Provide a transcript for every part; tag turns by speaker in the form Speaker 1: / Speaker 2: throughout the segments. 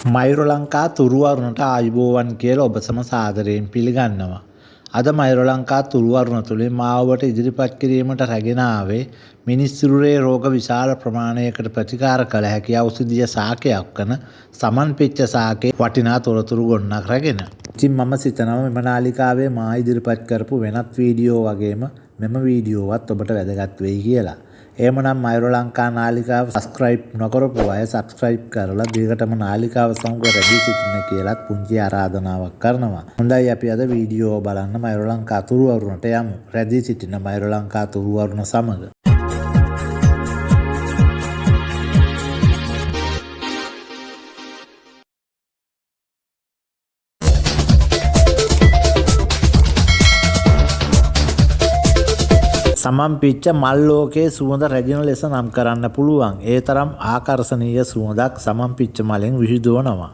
Speaker 1: මයුර ලංකා තුරුවරුණට ආයුබෝවන් කියලා ඔබ සම සාදරයෙන් පිළිගන්නවා. අද මයුර ලංකා තුරුවරුණ තුළින් මාවට ඉදිරිපත් කිරීමට රැගෙන ආවේ මිනිස් සිරුරේ රෝග විශාල ප්‍රමාණයකට ප්‍රතිකාර කළ හැකි ඖෂධීය ශාකයක් වන සමන්පිච්ච ශාකයේ වටිනා තොරතුරු ගොන්නක් රැගෙන. ඉතින් මම සිතනවා මෙම නාලිකාවේ මා ඉදිරිපත් කරපු වෙනත් වීඩියෝ වගේම මෙම වීඩියෝවත් ඔබට වැදගත් වෙයි කියලා. එහෙමනම් මයුර ලංකා නාලිකාව සබස්ක්‍රයිබ් නොකරපු අය සබස්ක්‍රයිබ් කරලා දිගටම නාලිකාව සමග රැඳී සිටින්න කියලාත් පුංචි ආරාධනාවක් කරනවා. හොඳයි අපි අද වීඩියෝ බලන්න මයුර ලංකා තුරුවරුණට යමු. රැඳී සිටින මයුර ලංකා තුරුවරුණ සමග. සමන්පිච්ච මල් ලෝකයේ සුවඳ රැජින ලෙස නම් කරන්න පුළුවන්. ඒ තරම් ආකර්ශනීය සුවඳක් සමන්පිච්ච මලෙන් විහිදුවනවා.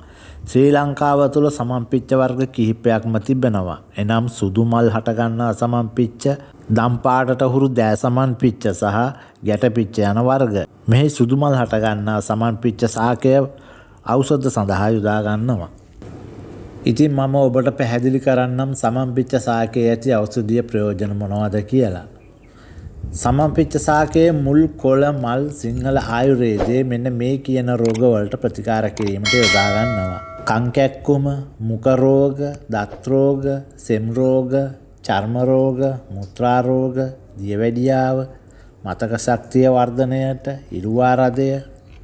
Speaker 1: ශ්‍රී ලංකාව තුළ සමන්පිච්ච වර්ග කිහිපයක්ම තිබෙනවා. එනම් සුදු මල් හටගන්නා සමන්පිච්ච, දම් පාටට හුරු දෑ සමන්පිච්ච සහ ගැටපිච්ච යන වර්ග. මෙහි සුදු මල් හටගන්නා සමන්පිච්ච ශාකය ඖෂධ සඳහා යොදා ගන්නවා. ඉතින් මම ඔබට පැහැදිලි කරන්නම් සමන්පිච්ච ශාකයේ ඇති ඖෂධීය ප්‍රයෝජන මොනවද කියලා. සමන්පිච්ච ශාකයේ මුල් කොළ මල් සිංහල ආයුර්වේදයේ මෙන්න මේ කියන රෝගවලට ප්‍රතිකාර කිරීමට යොදා ගන්නවා. කන් කැක්කුම, මුඛ රෝග, දත් රෝග, සෙම් රෝග, චර්ම රෝග, මුත්‍රා රෝග, දියවැඩියාව, මතක ශක්තිය වර්ධනයට, ඉරුවාරදය,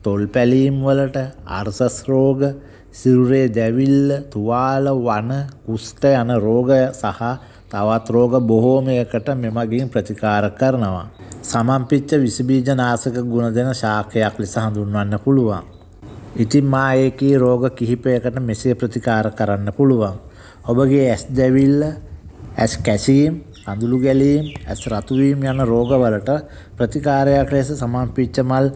Speaker 1: තොල් පැලීම් වලට, අර්ශස් රෝග, සිරුරේ දැවිල්ල, තුවාල, වන, කුෂ්ඨ යන රෝග සහ තවත් රෝග බොහෝමයකට මෙමගින් ප්‍රතිකාර කරනවා. සමන්පිච්ච විස බීජ නාශක ගුණ දෙන ශාකයක් ලෙස හඳුන්වන්න පුළුවන්. ඉතින් මා ඒකී රෝග කිහිපයකට මෙසේ ප්‍රතිකාර කරන්න පුළුවන්. ඔබගේ ඇස් දැවිල්ල, ඇස් කැසීම්, කඳුළු ගැලීම්, ඇස් රතු වීම යන රෝගවලට ප්‍රතිකාරයක් ලෙස සමන්පිච්ච මල්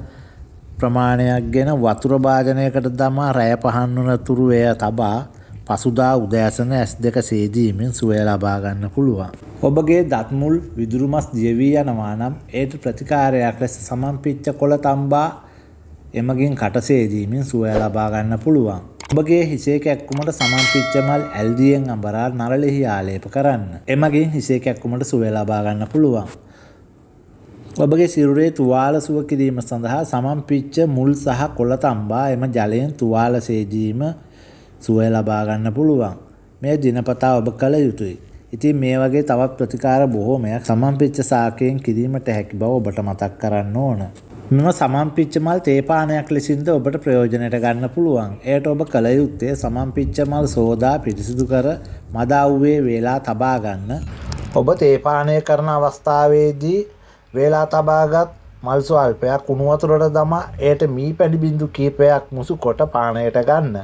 Speaker 1: ප්‍රමාණයක් ගෙන වතුර භාජනයකට දමා රැය පහන් වන තුරු එය තබා පසුදා උදෑසන ඇස් දෙක සේදීමෙන් සුවය ලබා ගන්න පුළුවන්. ඔබගේ දත් මුල් විදුරු මස් දිය වී යනවා නම් ඒට ප්‍රතිකාරයක් ලෙස සමන්පිච්ච කොළ තම්බා එමගින් කට සේදීමෙන් සුවය ලබා ගන්න පුළුවන්. ඔබගේ හිසේ කැක්කුමට සමන්පිච්ච මල් ඇල්දියෙන් අඹරා නරලෙහි ආලේප කරන්න. එමගින් හිසේ කැක්කුමට සුවය ලබා ගන්න පුළුවන්. ඔබගේ සිරුරේ තුවාල සුව කිරීම සඳහා සමන්පිච්ච මුල් සහ කොළ තම්බා එම ජලයෙන් තුවාල සේදීම සුවය ලබා ගන්න පුළුවන්. මේ දිනපතා ඔබ කළ යුතුයි. ඉතින් මේ වගේ තවත් ප්‍රතිකාර බොහෝමයක් සමන්පිච්ච ශාකයෙන් කිරීමට හැකි බව ඔබට මතක් කරන්න ඕන. මෙම සමන්පිච්ච මල් තේපානයක් ලෙසින්ද ඔබට ප්‍රයෝජනයට ගන්න පුළුවන්. එයට ඔබ කළ යුත්තේ සමන්පිච්ච මල් සෝදා පිරිසිදු කර මද අවුවේ වේලා තබා ගන්න. ඔබ තේපානය කරන අවස්ථාවේදී වේලා තබාගත් මල් ස්වල්පයක් උණු වතුරට දමා එයට මී පැණි බිඳු කිහිපයක් මුසු කොට පානයට ගන්න.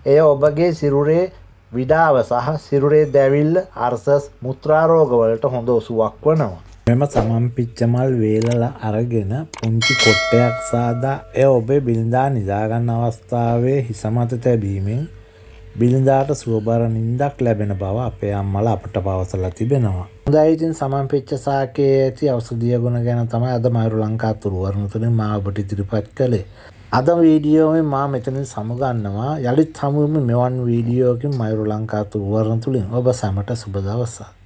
Speaker 1: එය ඔබගේ සිරුරේ විඩාව සහ සිරුරේ දැවිල්ල, අර්ශස්, මුත්‍රා රෝගවලට හොඳ ඔසුවක් වනවා. මෙම සමන්පිච්ච මල් වේලලා අරගෙන පුංචි කොට්ටයක් සාදා එය ඔබේ බිරිඳා නිදා ගන්න අවස්ථාවේ හිස මත තැබීමෙන් බිරිඳාට සුවබර නිින්දක් ලැබෙන බව අපේ අම්මලා අපට පවසලා තිබෙනවා. හොඳයි ඉතින් සමන්පිච්ච ශාකයේ ඇති ඖෂධීය ගුණ ගැන තමයි අද මයුර ලංකා තුරුවරුණ තුළින් මා ඔබට ඉදිරිපත් කළේ. අද වීඩියෝවෙන් මා මෙතනින් සමුගන්නවා. යළිත් හමුවෙමු මෙවන් වීඩියෝකින් මයුර ලංකා තුරුවරුණ තුළින්. ඔබ සැමට සුබ දවසක්.